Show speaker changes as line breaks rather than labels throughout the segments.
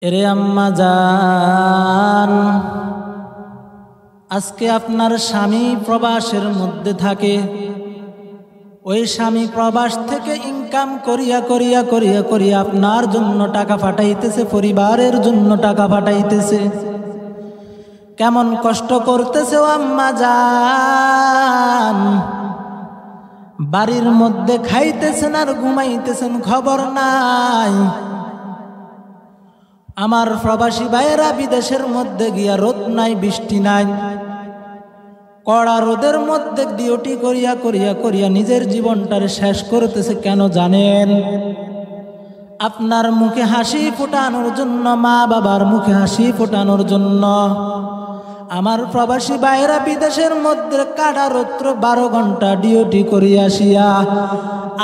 এরে আম্মা জান, আজকে আপনার স্বামী প্রবাসের মধ্যে থাকে। ওই স্বামী প্রবাস থেকে ইনকাম করিয়া করিয়া করিয়া করিয়া আপনার জন্য টাকা পাঠাইতেছে, পরিবারের জন্য টাকা পাঠাইতেছে। কেমন কষ্ট করতেছে ও আম্মা জান। বাড়ির মধ্যে খাইতেছেন আর ঘুমাইতেছেন, খবর নাই। আমার প্রবাসী ভাইয়েরা বিদেশের মধ্যে গিয়া রোদ নাই, বৃষ্টি নাই, কড়া রোদের মধ্যে ডিউটি করিয়া করিয়া করিয়া নিজের জীবনটার শেষ করতেছে। কেন জানেন? আপনার মুখে হাসি ফোটানোর জন্য, মা বাবার মুখে হাসি ফোটানোর জন্য। আমার প্রবাসী ভাইয়েরা বিদেশের মধ্যে কাটা রৌদ্র 12 ঘন্টা ডিউটি করিয়া আসিয়া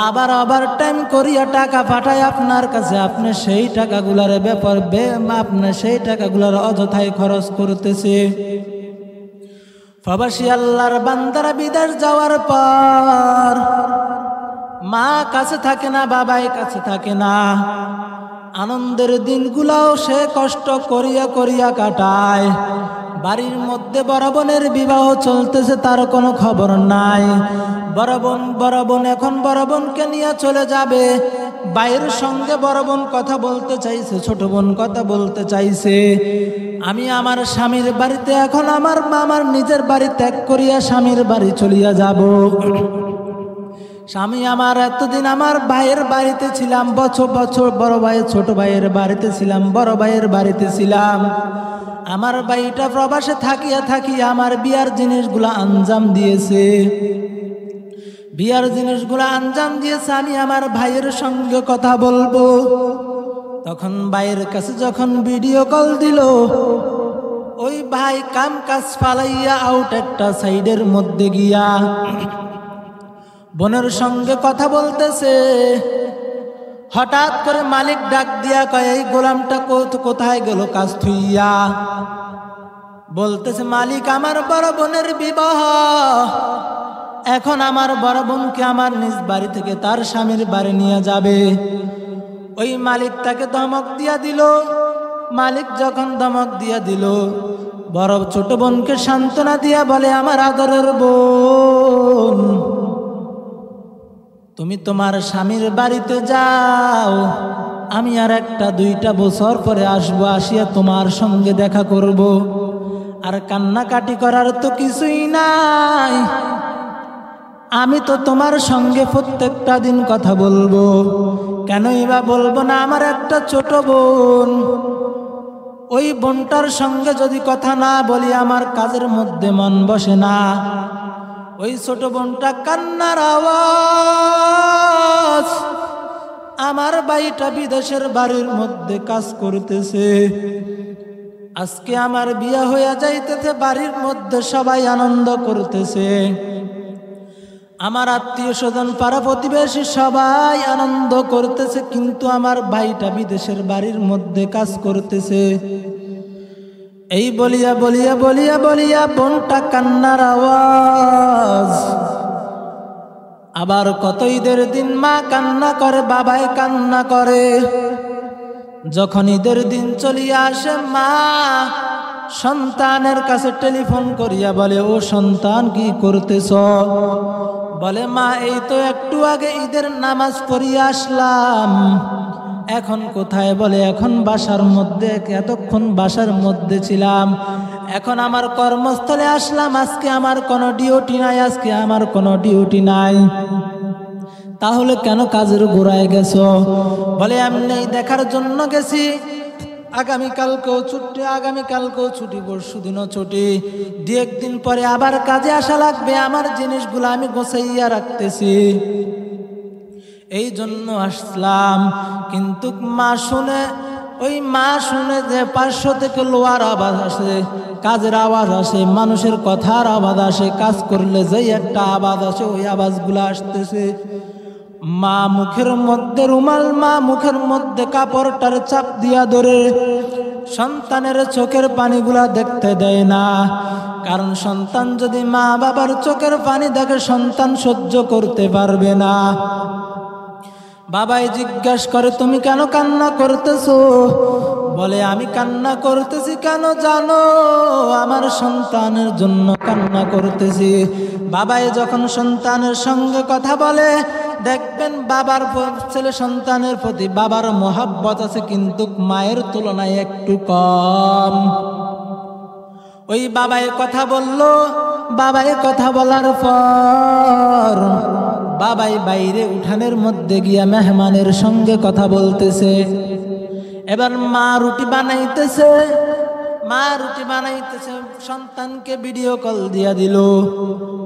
আবার ওভার টাইম করিয়া টাকা পাঠায় আপনার কাছে। আপনি সেই টাকাগুলার ব্যাপার আপনি সেই টাকাগুলার অযথায় খরচ করতেছে। প্রবাসী আল্লাহর বান্দারা বিদেশ যাওয়ার পর মা কাছে থাকে না, বাবাই কাছে থাকে না। আনন্দের দিনগুলাও সে কষ্ট করিয়া করিয়া কাটায়। বাড়ির মধ্যে বড় বোনের বিবাহ চলতেছে, তার কোনো খবর নাই। বড় বোন এখন বড় বোনকে নিয়ে চলে যাবে। ভাইয়ের সঙ্গে বড় বোন কথা বলতে চাইছে, ছোট বোন কথা বলতে চাইছে। আমি আমার স্বামীর বাড়িতে, এখন আমার নিজের বাড়ি ত্যাগ করিয়া স্বামীর বাড়ি চলিয়া যাব। স্বামী আমার, এতদিন আমার ভাইয়ের বাড়িতে ছিলাম, বছর বছর বড় ভাইয়ের ছোট ভাইয়ের বাড়িতে ছিলাম, বড় ভাইয়ের বাড়িতে ছিলাম। আমার ভাইটা প্রবাসে থাকিয়া থাকিয়া আমার বিয়ার জিনিসগুলা আঞ্জাম দিয়েছে, বিয়ার জিনিসগুলা আঞ্জাম দিয়েছে। আমি আমার ভাইয়ের সঙ্গে কথা বলবো, তখন ভাইয়ের কাছে যখন ভিডিও কল দিল, ওই ভাই কাম কাজ ফালাইয়া আউট একটা সাইডের মধ্যে গিয়া বোনের সঙ্গে কথা বলতেছে। হঠাৎ করে মালিক ডাক দিয়া কয়, এই গোলামটা কোথায় গেল কাজ থুইয়া? বলতেছে, মালিক আমার বড় বোনের বিবাহ, এখন আমার বড় বোনকে আমার নিজ বাড়ি থেকে তার স্বামীর বাড়ি নিয়ে যাবে। ওই মালিক তাকে ধমক দিয়া দিল। মালিক যখন ধমক দিয়া দিল, বড় ছোট বোনকে সান্ত্বনা দিয়া বলে, আমার আদরের বোন, তুমি তোমার স্বামীর বাড়িতে যাও, আমি আর 1-2 বছর পরে আসবো, আসিয়া তোমার সঙ্গে দেখা করব। আর কান্নাকাটি করার তো কিছুই নাই, আমি তো তোমার সঙ্গে প্রত্যেকটা দিন কথা বলবো। কেনই বা বলবো না? আমার একটা ছোট বোন, ওই বোনটার সঙ্গে যদি কথা না বলি আমার কাজের মধ্যে মন বসে না। ওই ছোট বোনটা কান্নার আওয়াজ, আমার ভাইটা বিদেশের বাড়ির মধ্যে কাজ করতেছে। আজকে আমার বিয়ে হইয়া যাইতেছে, বাড়ির মধ্যে সবাই আনন্দ করতেছে, আমার আত্মীয় স্বজন পাড়া প্রতিবেশী সবাই আনন্দ করতেছে, কিন্তু আমার ভাইটা বিদেশের বাড়ির মধ্যে কাজ করতেছে। এই বলিয়া বলিয়া বলিয়া বলিয়া বোনটা কান্নার আওয়াজ। আবার কত ঈদের দিন মা কান্না করে, বাবাই কান্না করে। যখন ঈদের দিন চলিয়া আসে, মা সন্তানের কাছে টেলিফোন করিয়া বলে, ও সন্তান কি করতেছ? বলে, মা এই তো একটু আগে ঈদের নামাজ পড়িয়া আসলাম। এখন কোথায়? বলে, এখন বাসার মধ্যে, এতক্ষণ বাসার মধ্যে ছিলাম, এখন আমার কর্মস্থলে আসলাম। আজকে আমার কোনো ডিউটি নাই, আজকে আমার কোনো ডিউটি নাই। তাহলে কেন কাজের গোড়ায় গেছো? বলে, এমনি দেখার জন্য গেছি, আগামীকালকেও ছুটি, আগামীকালকেও ছুটি, পরশু দিনও ছুটি, 2-1 দিন পরে আবার কাজে আসা লাগবে, আমার জিনিসগুলো আমি গোছাইয়া রাখতেছি, এই জন্য আসলাম। কিন্তু মা শুনে, ওই মা শুনে যে 500 থেকে লোয়ার আওয়াজ আসে, কাজের আওয়াজ আসে, মানুষের কথার আওয়াজ আসে, কাজ করলে যেই একটা আওয়াজ আসে, ওই আওয়াজগুলো আসতেছে। মা মুখের মধ্যে রুমাল, মা মুখের মধ্যে কাপড়টার চাপ দিয়া ধরে সন্তানের চোখের পানিগুলা দেখতে দেয় না। কারণ সন্তান যদি মা বাবার চোখের পানি দেখে, সন্তান সহ্য করতে পারবে না। বাবাই জিজ্ঞাসা করে তুমি কেন কান্না করতেছো? বলে আমি কান্না করতেছি কেন জানো? আমার সন্তানের জন্য কান্না করতেছি। বাবাই যখন সন্তানের সঙ্গে কথা বলে দেখবেন বাবার ছেলে সন্তানের প্রতি বাবার মহব্বত আছে, কিন্তু মায়ের তুলনায় একটু কম। ওই বাবাই কথা বলল। বাবাই কথা বলার পর বাবাই বাইরে উঠানের মধ্যে গিয়া মেহমানের সঙ্গে কথা বলতেছে। এবার মা রুটি বানাইতেছে। সন্তানকে ভিডিও কল দিয়া দিল।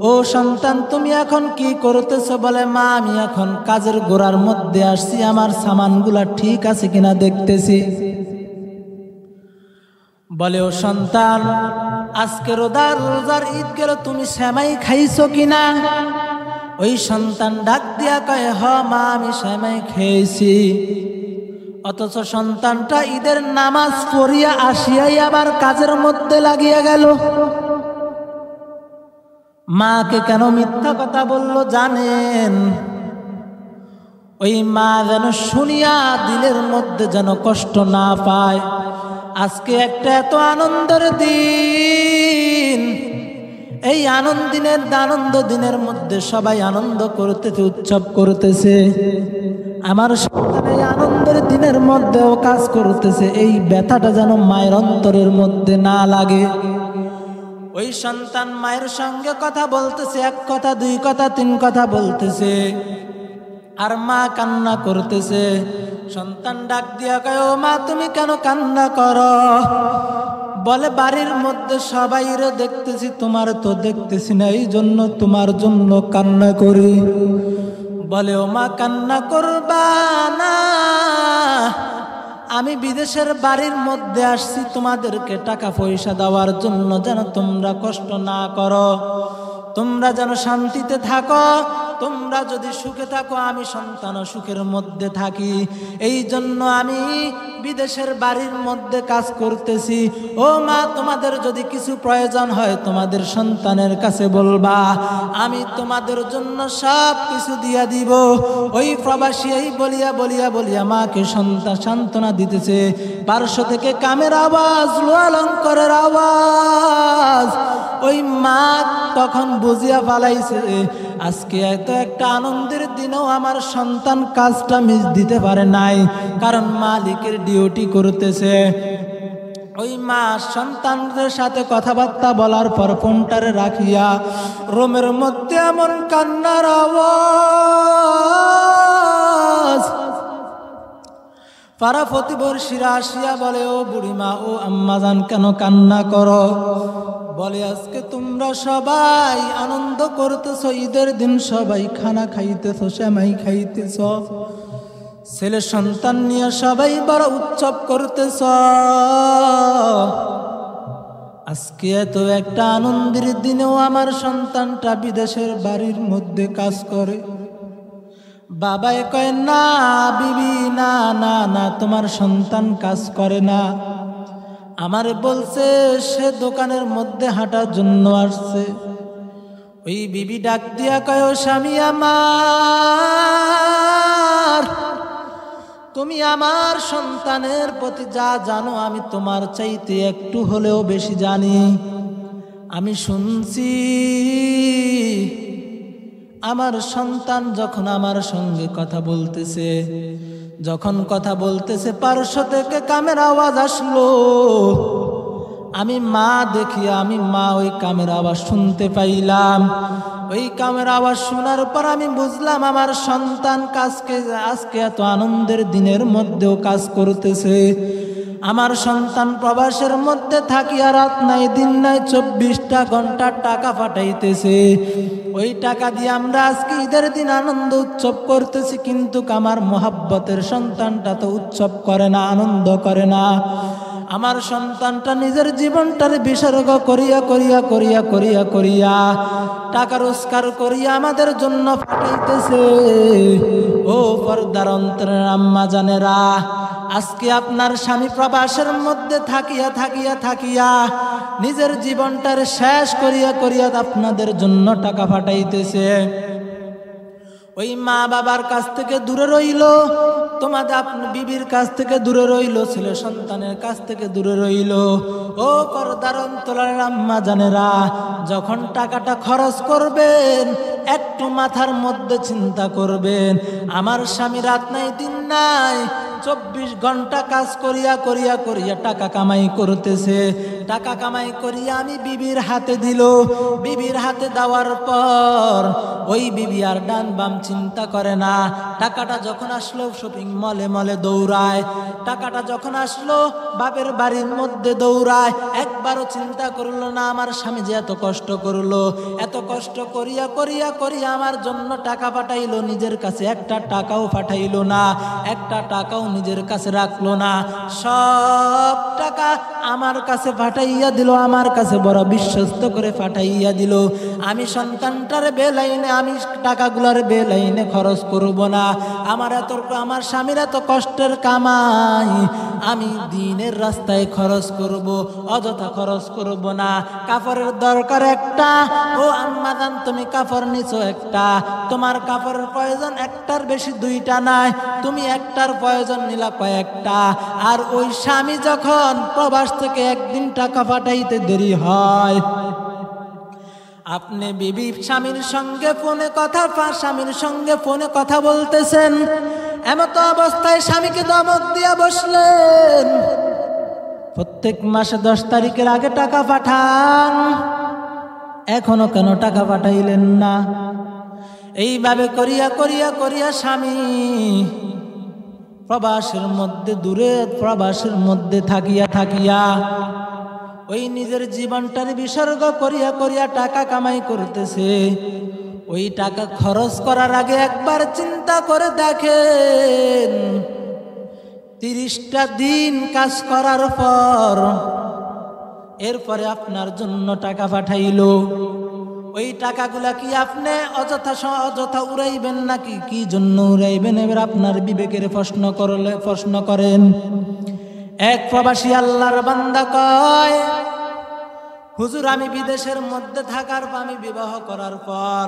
ও সন্তান তুমি এখন কি করতেছো? বলে মা আমি এখন কাজের গোড়ার মধ্যে আসছি, আমার সামানগুলা ঠিক আছে কিনা দেখতেছি। বলে ও সন্তান আজকে রোজার ঈদ গেল, তুমি সেমাই খাইছো কিনা? ওই সন্তান ডাক দিয়া কয় হ মা আমি সেমাই খেয়েছি। অথচ সন্তানটা ঈদের নামাজ পড়িয়া আসিয়াই আবার কাজের মধ্যে লাগিয়া গেল। মাকে কেন মিথ্যা কথা বলল জানেন? ওই মা যেন শুনিয়া দিলের মধ্যে যেন কষ্ট না পায়। আজকে একটা এত আনন্দের দিন, এই আনন্দ দিনের মধ্যে সবাই আনন্দ করতেছে, উৎসব করতেছে। আমার সন্তান এই আনন্দের দিনের মধ্যেও কাজ করতেছে, এই ব্যথাটা যেন মায়ের অন্তরের মধ্যে না লাগে। ওই সন্তান মায়ের সঙ্গে কথা বলতেছে, এক কথা দুই কথা তিন কথা বলতেছে, আর মা কান্না করতেছে। সন্তান ডাক দিয়া কয় ও মা তুমি কেন কান্না করো? বলে বাড়ির মধ্যে সবাইরে দেখতেছি, তোমার তো দেখতেছি না, এই জন্য তোমার জন্য কান্না করি। বলে ও মা কান্না করবা না, আমি বিদেশের বাড়ির মধ্যে আসছি তোমাদেরকে টাকা পয়সা দেওয়ার জন্য, যেন তোমরা কষ্ট না করো, তোমরা যেন শান্তিতে থাকো, তোমরা যদি সুখে থাকো আমি সন্তানও সুখের মধ্যে থাকি, এই জন্য আমি বিদেশের বাড়ির মধ্যে কাজ করতেছি। ও মা তোমাদের যদি কিছু প্রয়োজন হয় তোমাদের সন্তানের কাছে বলবা, আমি তোমাদের জন্য সব কিছু দিয়া দিব। ওই প্রবাসী এই বলিয়া মাকে সান্ত্বনা দিতেছে। পার্শ্ব থেকে কামের আওয়াজ, লোয়ালঙ্করের আওয়াজ। ওই মা তখন বুঝিয়া পালাইছে আজকে এত একটা আনন্দের দিনেও আমার সন্তান কাজটা মিস দিতে পারে নাই, কারণ মালিকের ডিউটি করতেছে। ওই মা সন্তানদের সাথে কথাবার্তা বলার পর ফোনটারে রাখিয়া রুমের মধ্যে এমন কান্নার আওয়াজ। পাড়া প্রতিবেশীরা আসিয়া বলে ও বুড়িমা, ও আম্মাজান কেন কান্না করো? বলে আজকে তোমরা সবাই আনন্দ করতেছ, ঈদের দিন সবাই খানা খাইতেছ, সেমাই খাইতেছ, ছেলে সন্তান নিয়ে সবাই বড় উৎসব করতেছ। আজকে এত একটা আনন্দের দিনেও আমার সন্তানটা বিদেশের বাড়ির মধ্যে কাজ করে। বাবাই কয় না বিবি, না না না, তোমার সন্তান কাজ করে না। আমারে বলছে সে দোকানের মধ্যে হাঁটার জন্য আসছে। ওই বিবি ডাক দিয়া কয় ও স্বামী আমার, তুমি আমার সন্তানের প্রতি যা জানো আমি তোমার চাইতে একটু হলেও বেশি জানি। আমি শুনছি আমার সন্তান যখন আমার সঙ্গে কথা বলতেছে, যখন কথা বলতেছে পার্শ্ব থেকে কামের আওয়াজ আসলো। আমি মা দেখি, আমি মা ওই কামের আওয়াজ শুনতে পাইলাম। ওই কামের আওয়াজ শোনার পর আমি বুঝলাম আমার সন্তান আজকে এত আনন্দের দিনের মধ্যেও কাজ করতেছে। আমার সন্তান প্রবাসের মধ্যে থাকিয়া রাত নাই দিন নাই 24টা ঘন্টা টাকা পাঠাইতেছে। ওই টাকা দিয়ে আমরা আজকে ঈদের দিন আনন্দ উৎসব করতেছি, কিন্তু আমার মোহাব্বতের সন্তানটা তো উৎসব করে না, আনন্দ করে না। আমার সন্তানটা নিজের জীবনটার বিসর্গ করিয়া করিয়া করিয়া করিয়া করিয়া টাকা রোজগার করিয়া আমাদের জন্য পাঠাইতেছে। ও পর্দার অন্তরের আম্মা জানেরা, আজকে আপনার স্বামী প্রবাসের মধ্যে থাকিয়া থাকিয়া থাকিয়া নিজের জীবনটার শেষ করিয়া করিয়া আপনাদের জন্য টাকা পাঠাইতেছে। ওই মা বাবার কাছ থেকে দূরে রইল, তোমাদের আপনার বিবির কাছ থেকে দূরে রইল, ছেলে সন্তানের কাছ থেকে দূরে রইল। ও পর্দার অন্তরালের আম্মা জানেরা, যখন টাকাটা খরচ করবেন একটু মাথার মধ্যে চিন্তা করবেন, আমার স্বামী রাত নাই দিন নাই 24 ঘন্টা কাজ করিয়া করিয়া করিয়া টাকা কামাই করতেছে। টাকা কামাই করিয়া আমি বিবির হাতে দিল, বিবির হাতে দেওয়ার পর ওই বিবি আর ডান বাম চিন্তা করে না। টাকাটা যখন আসলো শপিং মলে মলে দৌড়ায়, টাকাটা যখন আসলো বাপের বাড়ির মধ্যে দৌড়ায়, একবারও চিন্তা করলো না আমার স্বামী যে এত কষ্ট করলো, এত কষ্ট করিয়া করিয়া করিয়া আমার জন্য টাকা পাঠাইলো, নিজের কাছে একটা টাকাও পাঠাইলো না, একটা টাকাও নিজের কাছে রাখলো না, সব টাকা আমার কাছে পাঠাইয়া দিল, আমার কাছে বড় বিশ্বস্ত করে পাঠাইয়া দিল। আমি সন্তানটার বেলাইনে, আমি টাকাগুলোর বেলাইনে খরচ করব না, আমার স্বামীর এত কষ্টের কামাই আমি দিনের রাস্তায় খরচ করব, অযথা খরচ করব না। কাপড়ের দরকার একটা, ও আম্মা জান তুমি কাপড় নিছো একটা, তোমার কাপড়ের প্রয়োজন একটার বেশি দুইটা নাই, তুমি একটার প্রয়োজন নিলা কয়েকটা। আর ওই স্বামী যখন প্রবাস থেকে একদিন টাকা পাঠাইতে দেরি হয়, আপনি বিবি স্বামীর সঙ্গে ফোনে কথা বলতেছেন, এমত অবস্থায় স্বামীকে ধমক দিয়া বসলেন, প্রত্যেক মাসে 10 তারিখের আগে টাকা পাঠান, এখনো কেন টাকা পাঠাইলেন না? এইভাবে করিয়া করিয়া করিয়া স্বামী প্রবাসের মধ্যে দূরে, প্রবাসের মধ্যে থাকিয়া থাকিয়া ওই নিজের জীবনটার বিসর্গ করিয়া করিয়া টাকা কামাই করতেছে। ওই টাকা খরচ করার আগে একবার চিন্তা করে দেখেন, 30টা দিন কাজ করার পর এরপরে আপনার জন্য টাকা পাঠাইলো, ওই টাকাগুলা কি আপনি অযথা উড়াইবেন নাকি কি জন্য উড়াইবেন? এবার আপনার বিবেকের প্রশ্ন করেন। এক প্রবাসী আল্লাহর বান্দা কয়, হুজুর আমি বিদেশের মধ্যে থাকার পর, আমি বিবাহ করার পর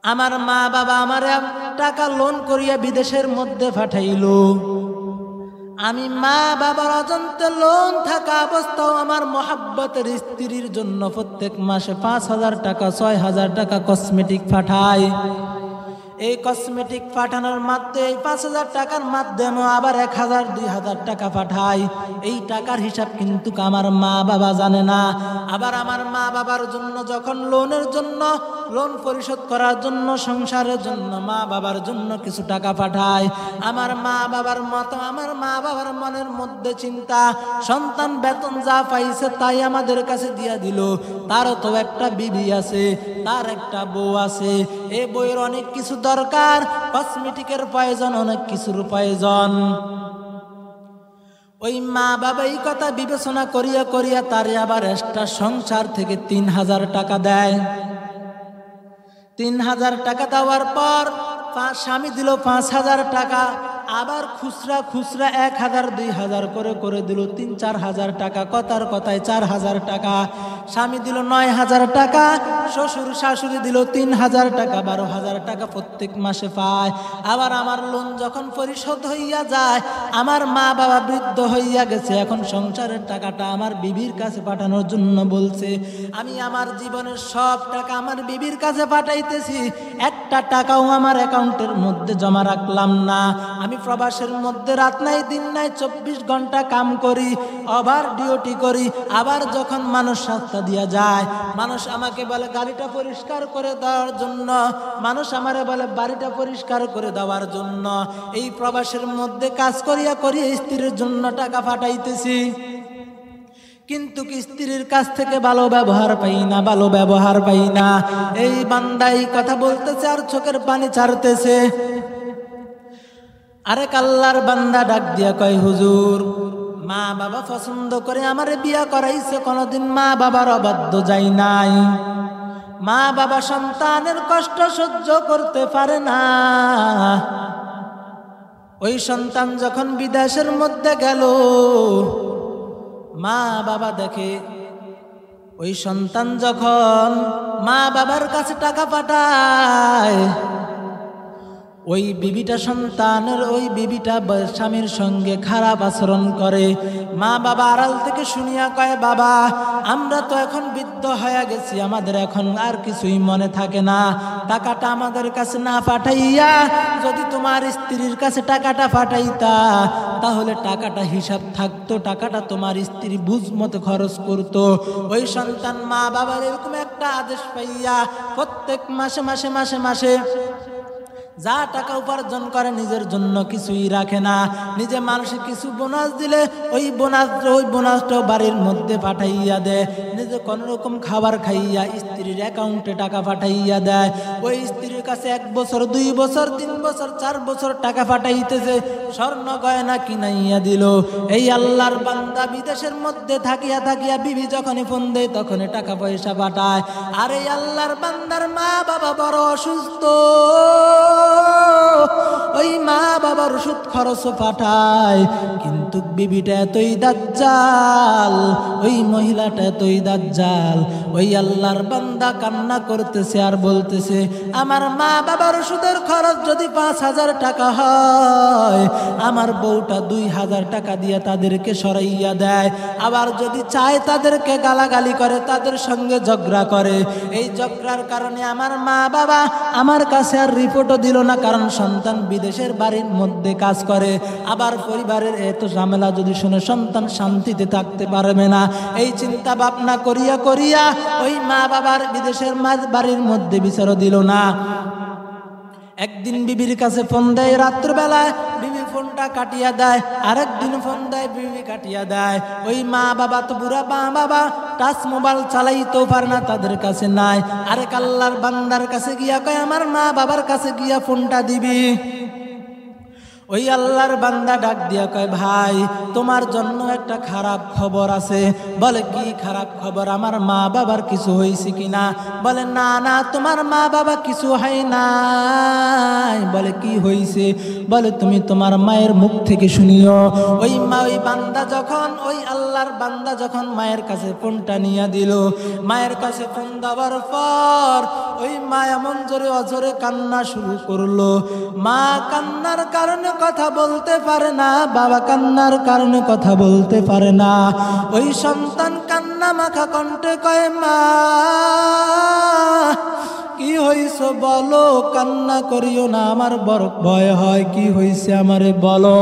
আমার মা বাবা আমার টাকা লোন করিয়া বিদেশের মধ্যে পাঠাইলো, আমি মা বাবার অজান্তে লোন থাকা অবস্থাও আমার মহাব্বতের স্ত্রীর জন্য প্রত্যেক মাসে 5,000 টাকা 6,000 টাকা কসমেটিক পাঠাই। এই কসমেটিক পাঠানোর মাধ্যমে এই 5,000 টাকার মাধ্যমে আবার 1,000 2,000 টাকা পাঠাই। এই টাকার হিসাব কিন্তু আমার মা বাবা জানে না। আবার আমার মা বাবার জন্য যখন লোন পরিশোধ করার জন্য, সংসারের জন্য, মা বাবার জন্য কিছু টাকা পাঠায়, আমার মা বাবার মনের মধ্যে চিন্তা, সন্তান বেতন যা পাইছে তাই আমাদের কাছে দিয়া দিল, তারও তো একটা বিবি আছে, তার একটা বউ আছে, এই বউয়ের অনেক কিছু দরকার, কসমেটিকের প্রয়োজন, অনেক কিছুর প্রয়োজন। ওই মা বাবা এই কথা বিবেচনা করিয়া করিয়া তারে আবার এক্সট্রা সংসার থেকে 3,000 টাকা দেয়। 3,000 টাকা দেওয়ার পর স্বামী দিল 5,000 টাকা, আবার খুচরা 1,000 2,000 করে দিল 3-4,000 টাকা, কথায় 4,000 টাকা। স্বামী দিল 9,000 টাকা, শ্বশুর শাশুড়ি দিল 3,000 টাকা, 12,000 টাকা প্রত্যেক মাসে পায়। আবার আমার লোন যখন পরিশোধ হইয়া যায়, আমার মা বাবা বৃদ্ধ হইয়া গেছে, এখন সংসারের টাকাটা আমার বিবির কাছে পাঠানোর জন্য বলছে। আমি আমার জীবনের সব টাকা আমার বিবির কাছে পাঠাইতেছি, একটা টাকাও আমার অ্যাকাউন্টের মধ্যে জমা রাখলাম না। আমি প্রবাসের মধ্যে রাত নাই দিন নাই 24 ঘন্টা কাম করি, ওভার ডিউটি করি। আবার যখন মানুষ রাস্তা দিয়া যায়, মানুষ আমাকে বলে গাড়িটা পরিষ্কার করে দেওয়ার জন্য, মানুষ আমারে বলে বাড়িটা পরিষ্কার করে দেওয়ার জন্য, এই প্রবাসের মধ্যে কাজ করিয়া করিয়া স্ত্রীর জন্য টাকা পাঠাইতেছি, কিন্তু স্ত্রীর কাছ থেকে ভালো ব্যবহার পাই না। এই বান্দা এই কথা বলতেছে আর চোখের পানি ছাড়তেছে। আরেক আল্লাহর বান্দা ডাক দিয়া কয়, হুজুর মা বাবা পছন্দ করে আমারে বিয়া করাইছে, কোনদিন মা বাবার অবাধ্য যাই নাই। মা বাবা সন্তানের কষ্ট সহ্য করতে পারে না। ওই সন্তান যখন বিদেশের মধ্যে গেল, মা বাবা দেখে ওই সন্তান যখন মা বাবার কাছে টাকা পাঠায়, ওই বিবিটা সন্তানের ওই বিবিটা স্বামীর সঙ্গে খারাপ আচরণ করে। মা বাবা আড়াল থেকে শুনিয়া কয়, বাবা আমরা তো এখন বৃদ্ধ হয়ে গেছি, আমাদের এখন আর কিছুই মনে থাকে না, টাকাটা আমাদের কাছে না পাঠাইয়া যদি তোমার স্ত্রীর কাছে টাকাটা পাঠাইতা তাহলে টাকাটা হিসাব থাকতো, টাকাটা তোমার স্ত্রী বুঝ মতো খরচ করতো। ওই সন্তান মা বাবার এরকম একটা আদেশ পাইয়া প্রত্যেক মাসে মাসে মাসে মাসে যা টাকা উপার্জন করে নিজের জন্য কিছুই রাখে না। নিজে মানুষে কিছু বোনাস দিলে ওই বোনাসটাও বাড়ির মধ্যে পাঠাইয়া দেয়। নিজে কোনো রকম খাবার খাইয়া স্ত্রীর অ্যাকাউন্টে টাকা পাঠাইয়া দেয়। ওই স্ত্রীর কাছে 1 বছর 2 বছর 3 বছর 4 বছর টাকা পাঠাইতেছে, স্বর্ণ গয়না কিনাইয়া দিল। এই আল্লাহর বান্দা বিদেশের মধ্যে থাকিয়া থাকিয়া বিবি যখনই ফোন দেয় তখনই টাকা পয়সা পাঠায়। আর এই আল্লাহর বান্দার মা বাবা বড় অসুস্থ, ওই মা বাবার ওষুধ খরচ পাঠায়। কিন্তু বিবিটা এতই দাজ্জাল, ওই মহিলাটা এতই দাজ্জাল। ওই আল্লাহর বান্দা কান্না করতেছে আর বলতেছে, আমার মা বাবার ওষুধের খরচ যদি 5,000 টাকা হয়, আমার বউটা 2,000 টাকা দিয়ে তাদেরকে সরাইয়া দেয়। আবার যদি চায় তাদেরকে গালাগালি করে, তাদের সঙ্গে ঝগড়া করে। এই ঝগড়ার কারণে আমার মা বাবা আমার কাছে আর রিপোর্টও দিল না, কারণ সন্তান বিদেশের বাড়ির মধ্যে কাজ করে। আবার পরিবারের এত ঝামেলা যদি শুনে সন্তান শান্তিতে থাকতে পারবে না। এই চিন্তা ভাবনা করিয়া করিয়া ওই মা বাবার বিদেশের বাড়ির মধ্যে বিচারও দিল না। একদিন বিবির কাছে ফোন দেয় রাত্রবেলায়, বিবি ফোনটা কাটিয়া দেয়। আরেকদিন ফোন দেয়, বিবি কাটিয়া দেয়। ওই মা বাবা তো বুড়া মা বাবা, টাচ মোবাইল চালাইতেও পারে না, তাদের কাছে নাই। আরেক আল্লাহর বান্দার কাছে গিয়া কয়, আমার মা বাবার কাছে গিয়া ফোনটা দিবি। ওই আল্লাহর বান্দা ডাক দিয়া কয়, ভাই তোমার জন্য একটা খারাপ খবর আছে। বলে কি খারাপ খবর? আমার মা বাবার কিছু হয়েছে কিনা? বলে না না, তোমার মা বাবা কিছু হয় নাই। বলে কি হয়েছে? বলে তুমি তোমার মায়ের মুখ থেকে শুনিও। ওই বান্দা যখন, ওই আল্লাহর বান্দা যখন মায়ের কাছে ফোনটা নিয়ে দিল, মায়ের কাছে ফোন দেওয়ার পর ওই মা এমন জোরে অজোরে কান্না শুরু করলো। মা কান্নার কারণে কথা বলতে পারে না, বাবা কান্নার কারণে কথা বলতে পারে না। ওই সন্তান কান্না মাখা কণ্ঠে কয়, মা কি হইছে বলো, কান্না করিও না, আমার বড় ভয় হয়। কি হইছে আমারে বলো।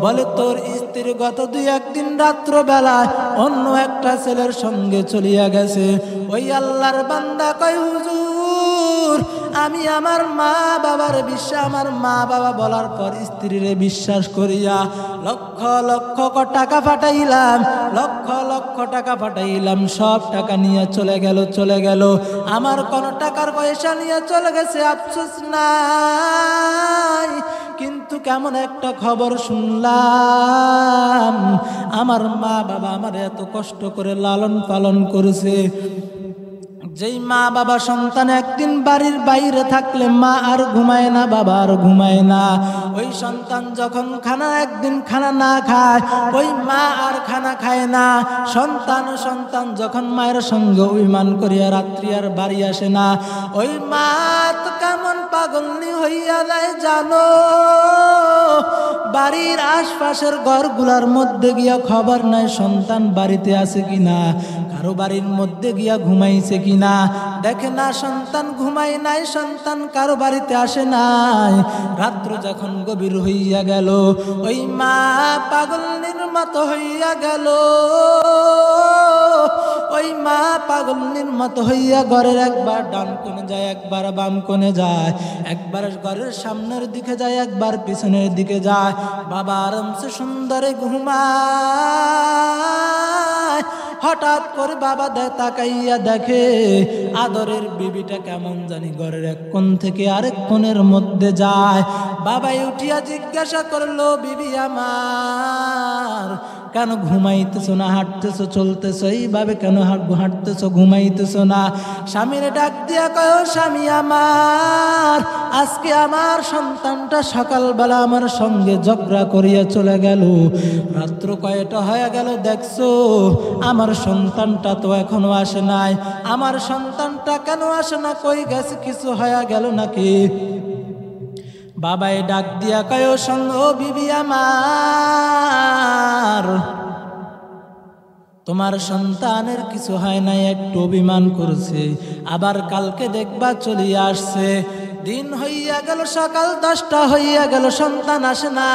বলে তোর স্ত্রী গত 2-1 দিন রাত্রবেলায় অন্য একটা ছেলের সঙ্গে চলিয়া গেছে। ওই আল্লাহর বান্দা কয়, হুজুর আমি আমার মা বাবার বিশ্বাস, আমার মা বাবা বলার পর স্ত্রীরে বিশ্বাস করিয়া লক্ষ লক্ষ টাকা পাঠাইলাম, লক্ষ লক্ষ টাকা পাঠাইলাম, সব টাকা নিয়ে চলে গেল। আমার কোন টাকার পয়সা নিয়ে চলে গেছে, আফসোস নাই। কিন্তু কেমন একটা খবর শুনলাম, আমার মা বাবা আমার এত কষ্ট করে লালন পালন করেছে। যেই মা বাবা সন্তান একদিন বাড়ির বাইরে থাকলে মা আর ঘুমায় না, বাবা আর ঘুমায় না। ওই সন্তান যখন একদিন খানা না খায়, ওই মা আর খানা খায় না। সন্তান যখন মায়ের সঙ্গে অভিমান করিয়া রাত্রি আর বাড়ি আসে না, ওই মা তো কেমন পাগলনি হইয়া যায় জানো। বাড়ির আশপাশের ঘরগুলার মধ্যে গিয়া খবর নাই সন্তান বাড়িতে আছে কিনা, কারো বাড়ির মধ্যে গিয়া ঘুমাইছে কিনা দেখে না। সন্তান ঘুমাই নাই, সন্তান কারো বাড়িতে আসে নাই। রাত্র যখন গভীর হইয়া গেল, ওই মা পাগলনির মতো হইয়া গেল। ওই মা পাগলনির মতো হইয়া ঘরের একবার ডান কোণে যায়, একবার বাম কোণে যায়, একবার ঘরের সামনের দিকে যায়, একবার পিছনের দিকে যায়। বাবা আরামসে সুন্দরে ঘুমায়। হঠাৎ করে বাবা তাকাইয়া দেখে আদরের বিবিটা কেমন জানি ঘরের এক কোণ থেকে আরেক কোণের মধ্যে যায়। বাবাই উঠিয়া জিজ্ঞাসা করলো, বিবি আমার কেন ঘুমাইতেছো না, হাঁটতেছো চলতেছো, এইভাবে কেন হাঁটতেছো ঘুমাইতেছো না? স্বামীরে ডাক দিয়া কয়, স্বামী আমার, আজকে আমার সন্তানটা সকালবেলা আমার সঙ্গে ঝগড়া করিয়া চলে গেল, রাত্র কয়টা হয়ে গেল দেখছো, আমার সন্তানটা তো এখনো আসে নাই, আমার সন্তানটা কেন আসে না, কই গেছে, কিছু হয়ে গেল নাকি? বাবাই ডাক দিয়া কয়, ও বিবি আমার, তোমার সন্তানের কিছু হয় নাই, একটু অভিমান করছে, আবার কালকে দেখবা চলিয়ে আসছে। দিন হইয়া গেল, সকাল 10টা হইয়া গেল, সন্তান আসে না।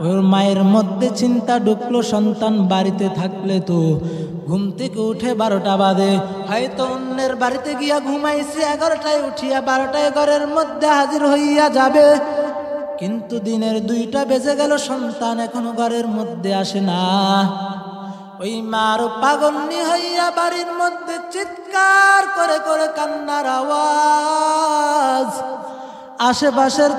ওর মায়ের মধ্যে চিন্তা ঢুকলো, সন্তান বাড়িতে থাকলে তো ঘুম থেকে উঠে 12টা বাজে, হয়তো অন্যের বাড়িতে গিয়া ঘুমাইছে, 11টায় উঠিয়া 12টায় ঘরের মধ্যে হাজির হইয়া যাবে। কিন্তু দিনের 2টা বেজে গেল, সন্তান এখনো ঘরের মধ্যে আসে না। ওই মার পাগলনি হইয়া বাড়ির মধ্যে চিৎকার করে করে কান্নার আওয়াজ। আশেপাশের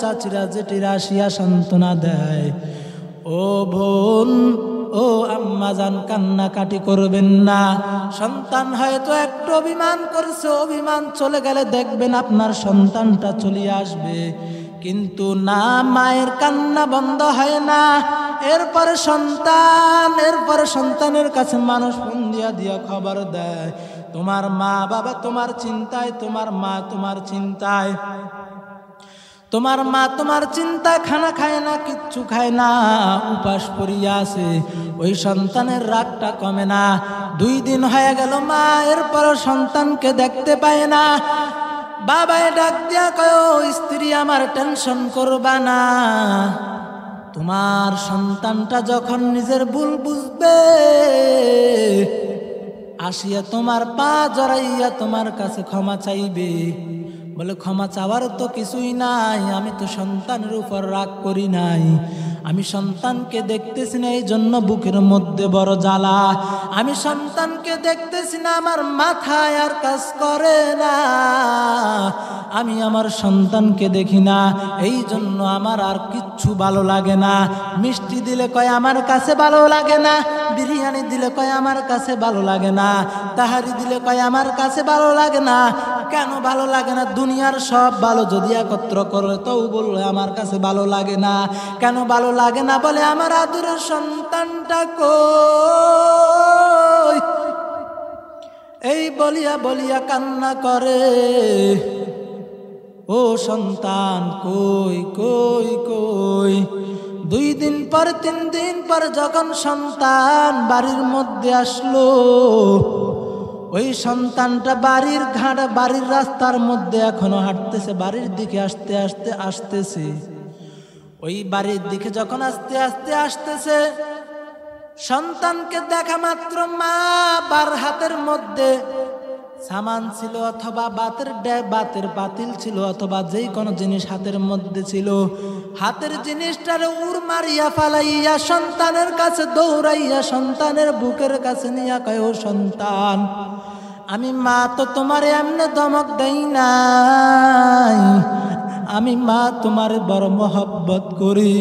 চাচিরা জেঠিরা আসিয়া সান্ত্বনা দেয়, ও বোন, ও আম্মাজান, কান্নাকাটি করবেন না, সন্তান হয়তো একটু অভিমান করছে, অভিমান চলে গেলে দেখবেন আপনার সন্তানটা চলে আসবে। কিন্তু না, মায়ের কান্না বন্ধ হয় না। এরপরে সন্তানের কাছে মানুষ ফোন দিয়া খবর দেয়, তোমার মা বাবা তোমার চিন্তায়, তোমার মা তোমার চিন্তায়, তোমার মা তোমার চিন্তায় খানা খায় না, কিচ্ছু খায় না, উপাস করিয়া আছে। ওই সন্তানের রাগটা কমে না। 2 দিন হয়ে গেল, মা এরপর সন্তানকে দেখতে পায় না। বাবাই ডাক দিয়া কয়, স্ত্রী আমার, টেনশন করবা না, তোমার সন্তানটা যখন নিজের ভুল বুঝবে, আসিয়া তোমার পা জড়াইয়া তোমার কাছে ক্ষমা চাইবে। বলে, ক্ষমা চাওয়ার তো কিছুই নাই, আমি তো সন্তানের উপর রাগ করি নাই, আমি সন্তানকে দেখতেছি না, এই জন্য বুকের মধ্যে বড় জ্বালা, আমি সন্তানকে দেখতেছি না, আমার মাথায় আর কাজ করে না, আমি আমার সন্তানকে দেখি না, এই জন্য আমার আর কিচ্ছু ভালো লাগে না। মিষ্টি দিলে কয় আমার কাছে ভালো লাগে না, বিরিয়ানি দিলে কয় আমার কাছে ভালো লাগে না, তাহারি দিলে কয় আমার কাছে ভালো লাগে না। কেন ভালো লাগে না? দুনিয়ার সব ভালো যদি একত্র করে তাও বললে আমার কাছে ভালো লাগে না। কেন ভালো লাগে না? বলে, আমার আদরের সন্তানটা কই, এই বলিয়া বলিয়া কান্না করে, ও সন্তান কই কই কই। 2 দিন পর 3 দিন পর যখন সন্তান বাড়ির মধ্যে আসলো, ওই সন্তানটা বাড়ির রাস্তার মধ্যে এখনো হাঁটতেছে, বাড়ির দিকে আসতেছে। ওই বাড়ির দিকে যখন আস্তে আস্তে আসতেছে, সন্তানকে দেখা মাত্র মা বার হাতের মধ্যে সামান ছিল, অথবা বাতের পাতিল ছিল, অথবা যেই কোনো জিনিস হাতের মধ্যে ছিল, হাতের জিনিসটারে উড় মারিয়া ফালাইয়া সন্তানের কাছে দৌড়াইয়া সন্তানের বুকের কাছে নিয়া কয়, ও সন্তান, আমি মা তো তোমার এমনি ধমক দেই নাই, আমি মা তোমার বড় মহব্বত করি।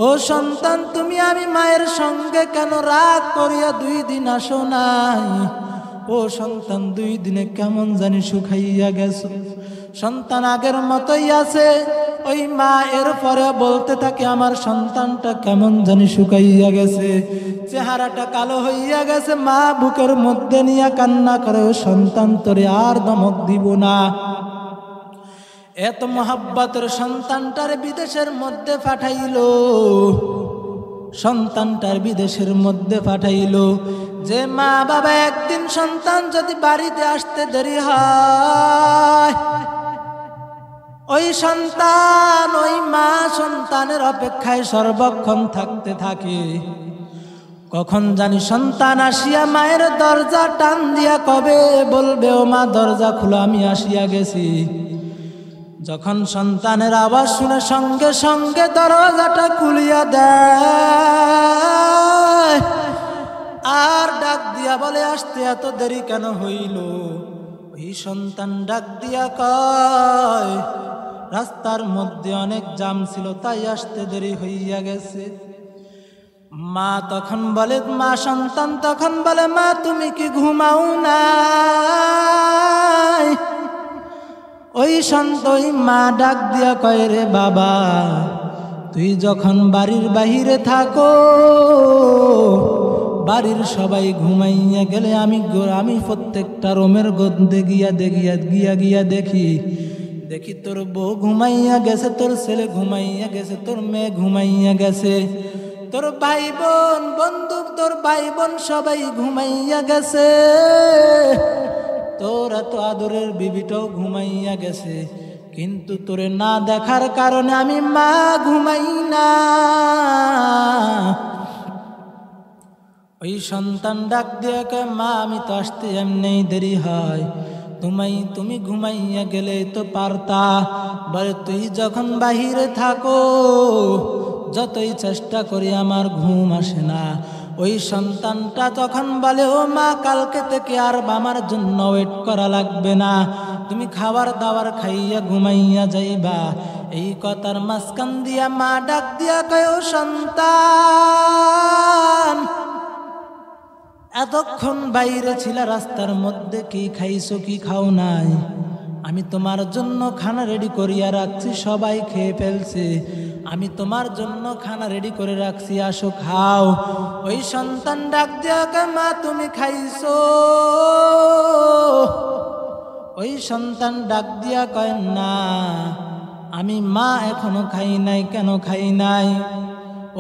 ও সন্তান, তুমি আমি মায়ের সঙ্গে কেন রাগ করিয়া 2 দিন আসো নাই? ও সন্তান, 2 দিনে কেমন জানি শুকাইয়া গেছো। সন্তান আগের মতোই আছে। ওই মা এরপরে বলতে থাকে, আমার সন্তানটা কেমন জানি শুকাইয়া গেছে, চেহারাটা কালো হইয়া গেছে। মা বুকের মধ্যে নিয়ে কান্না করে, ও সন্তান, তোরে আর ধমক দিব না। এত মহব্বতের সন্তানটার বিদেশের মধ্যে পাঠাইলো, সন্তানটার বিদেশের মধ্যে পাঠাইলো। যে মা বাবা একদিন সন্তান যদি বাড়িতে আসতে দেরি হয়, ওই সন্তান ওই মা সন্তানের অপেক্ষায় সর্বক্ষণ থাকতে থাকে। কখন জানি সন্তান আসিয়া মায়ের দরজা টান দিয়া কবে বলবে, ও মা দরজা খুলো, আমি আসিয়া গেছি। যখন সন্তানের আওয়াজ শুনে সঙ্গে সঙ্গে দরজাটা খুলিয়া দেয়, আর ডাক দিয়া বলে, আসতে এত দেরি কেন হইল? ওই সন্তান ডাক দিয়া কয়, রাস্তার মধ্যে অনেক জ্যাম ছিল, তাই আসতে দেরি হইয়া গেছে। মা তখন বলে, মা সন্তান তখন বলে, মা তুমি কি ঘুমাও না? ওই মা ডাক দিয়া কয়, রে বাবা, তুই যখন বাড়ির বাহিরে থাকো, বাড়ির সবাই ঘুমাইয়া গেলে আমি প্রত্যেকটা রুমের গন্ধে গিয়া দেখি তোর বউ ঘুমাইয়া গেছে, তোর ছেলে ঘুমাইয়া গেছে, তোর মেয়ে ঘুমাইয়া গেছে, তোর ভাই বোন বন্ধু, তোর ভাই বোন সবাই ঘুমাইয়া গেছে, তোর এত আদরের বিবিটাও ঘুমাইয়া গেছে, কিন্তু তোরে না দেখার কারণে আমি মা ঘুমাই না। ওই সন্তান ডাক দিয়ে কয়, মা আমি তো আসতে এমনি দেরি হয়, তুমি ঘুমাইয়া গেলে তো পারতা। বলে, তুই যখন বাহিরে থাকো, যতই চেষ্টা করি আমার ঘুম আসে না। ওই সন্তানটা তখন বলে, ও মা, কালকে থেকে আর আমার জন্য ওয়েট করা লাগবে না, তুমি খাবার দাবার খাইয়া ঘুমাইয়া যাইবা। এই কথার মাঝখান দিয়া মা ডাক দিয়া কয়, ও সন্তান, এতক্ষণ বাইরে ছিল রাস্তার মধ্যে, কি খাইছো কি খাও নাই? আমি তোমার জন্য খানা রেডি করিয়া রাখছি, সবাই খেয়ে ফেলছে, আমি তোমার জন্য খানা রেডি করে রাখছি, আসো খাও। ওই সন্তান ডাক দিয়া কয়, মা তুমি খাইছো? ওই সন্তান ডাক দিয়া কয়, না আমি মা এখনো খাই নাই। কেন খাই নাই?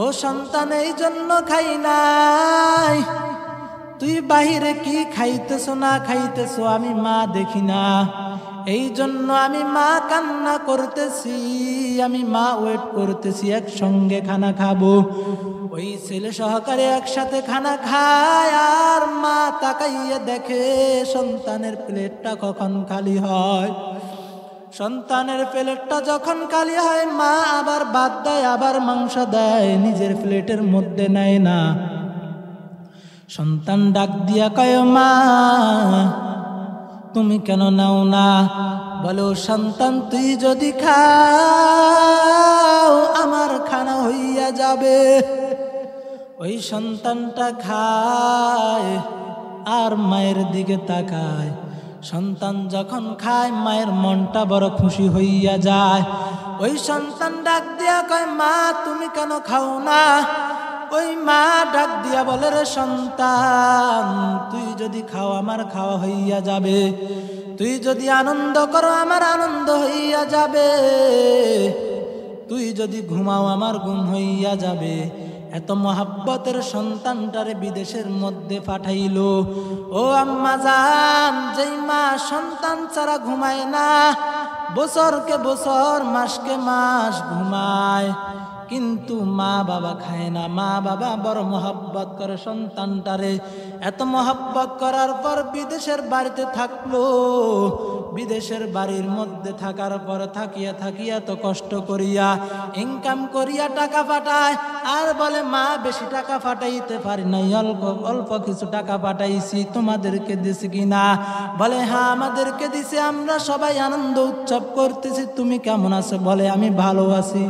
ও সন্তান, এই জন্য খাই নাই, তুই বাহিরে কি খাইতেছো না খাইতেছো আমি মা দেখি না, এই জন্য আমি মা কান্না করতেছি, আমি মা ওয়েট করতেছি, একসঙ্গে খানা খাবো। ওই ছেলে সহকারে একসাথে খানা খায়, আর মা তাকাইয়া দেখে সন্তানের প্লেটটা কখন খালি হয়। সন্তানের প্লেটটা যখন খালি হয়, মা আবার ভাত দেয়, আবার মাংস দেয়, নিজের প্লেটের মধ্যে নেয় না। সন্তান ডাক দিয়া কয়, মা তুমি কেন নাও না? বলো, সন্তান তুই যদি খাও আমার খানা হইয়া যাবে। ওই সন্তানটা খায় আর মায়ের দিকে তাকায়। সন্তান যখন খায়, মায়ের মনটা বড় খুশি হইয়া যায়। ওই সন্তান ডাক দিয়া কয়, মা তুমি কেন খাও না? ওই মা ডাক দিয়া বলে, রে সন্তান, তুই যদি খাও আমার খাওয়া হইয়া যাবে, তুই যদি আনন্দ করো আমার আনন্দ হইয়া যাবে, তুই যদি ঘুমাও আমার ঘুম হইয়া যাবে। এত মহাব্বতের সন্তানটারে বিদেশের মধ্যে পাঠাইলো। ও আম্মা জান, যেই মা সন্তান ছাড়া ঘুমায় না, বছরকে বছর মাসকে মাস ঘুমায়, কিন্তু মা বাবা খায় না। মা বাবা বড় মহব্বত করে সন্তানটারে। এত মহব্বত করার পর বিদেশের বাড়িতে থাকলো। বিদেশের বাড়ির মধ্যে থাকার পর থাকিয়া থাকিয়া তো কষ্ট করিয়া ইনকাম করিয়া টাকা পাঠায়, আর বলে, মা বেশি টাকা পাঠাইতে পারি নাই, অল্প অল্প কিছু টাকা পাঠাইছি, তোমাদেরকে দিছি কিনা? বলে, হ্যাঁ আমাদেরকে দিছে, আমরা সবাই আনন্দ উৎসব করতেছি, তুমি কেমন আছো? বলে, আমি ভালো আছি।